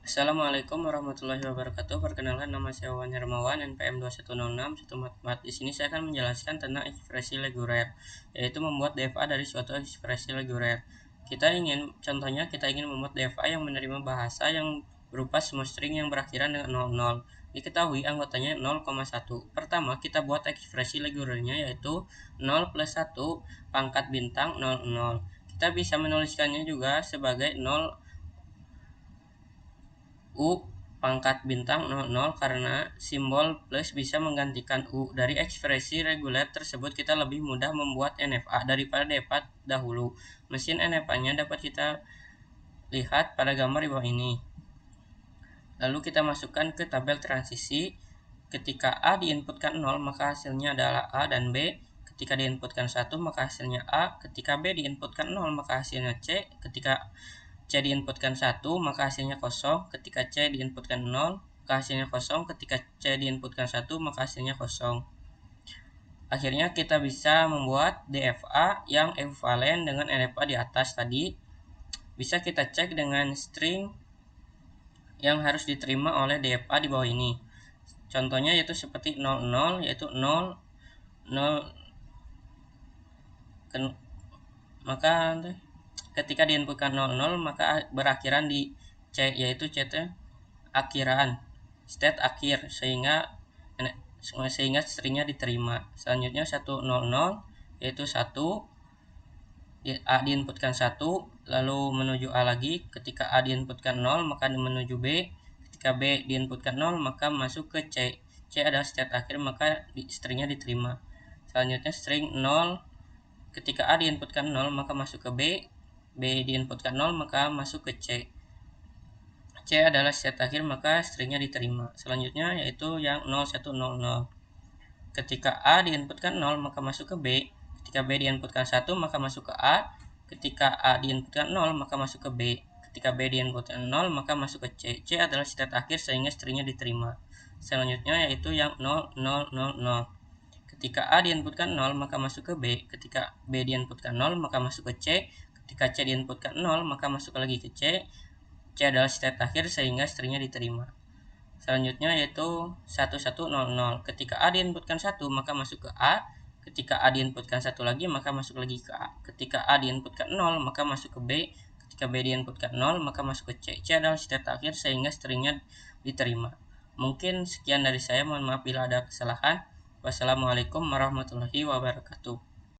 Assalamualaikum warahmatullahi wabarakatuh. Perkenalkan, nama saya Wawan Hermawan, NPM 2106 144. Di sini saya akan menjelaskan tentang ekspresi reguler, yaitu membuat DFA dari suatu ekspresi reguler. Contohnya kita ingin membuat DFA yang menerima bahasa yang berupa semua string yang berakhiran dengan 00. Diketahui anggotanya 0,1. Pertama, kita buat ekspresi regulernya, yaitu 0 plus 1 pangkat bintang 00. Kita bisa menuliskannya juga sebagai 0 U pangkat bintang 00 karena simbol plus bisa menggantikan U. Dari ekspresi reguler tersebut kita lebih mudah membuat NFA daripada DFA dahulu. Mesin NFA-nya dapat kita lihat pada gambar di bawah ini. Lalu kita masukkan ke tabel transisi. Ketika A diinputkan 0 maka hasilnya adalah A dan B. Ketika diinputkan 1 maka hasilnya A. Ketika B diinputkan 0 maka hasilnya C. Ketika C diinputkan 1 maka hasilnya kosong. Ketika C diinputkan 0 maka hasilnya kosong. Ketika C diinputkan 1 maka hasilnya kosong. Akhirnya kita bisa membuat DFA yang ekivalen dengan NFA di atas tadi. Bisa kita cek dengan string yang harus diterima oleh DFA di bawah ini. Contohnya yaitu seperti 00, yaitu 0 0 maka ketika diinputkan 00 maka berakhiran di C, yaitu C akhiran, state akhir, sehingga stringnya diterima. Selanjutnya 100 yaitu 1, A diinputkan 1 lalu menuju A lagi. Ketika A diinputkan 0 maka menuju B. Ketika B diinputkan 0 maka masuk ke C. C adalah state akhir, maka stringnya diterima. Selanjutnya string 0, ketika A diinputkan 0 maka masuk ke B. B diinputkan 0 maka masuk ke C. C adalah state akhir, maka stringnya diterima. Selanjutnya yaitu yang 0100. Ketika A diinputkan 0 maka masuk ke B. Ketika B diinputkan 1 maka masuk ke A. Ketika A diinputkan 0 maka masuk ke B. Ketika B diinputkan 0 maka masuk ke C. C adalah state akhir sehingga stringnya diterima. Selanjutnya yaitu yang 0000. Ketika A diinputkan 0 maka masuk ke B. Ketika B diinputkan 0 maka masuk ke C. Ketika C diinputkan 0 maka masuk lagi ke C. C adalah state akhir sehingga stringnya diterima. Selanjutnya yaitu 1100. Ketika A diinputkan 1 maka masuk ke A. Ketika A diinputkan 1 lagi maka masuk lagi ke A. Ketika A diinputkan 0 maka masuk ke B. Ketika B diinputkan 0 maka masuk ke C. C adalah state akhir sehingga stringnya diterima. Mungkin sekian dari saya, mohon maaf bila ada kesalahan. Wassalamualaikum warahmatullahi wabarakatuh.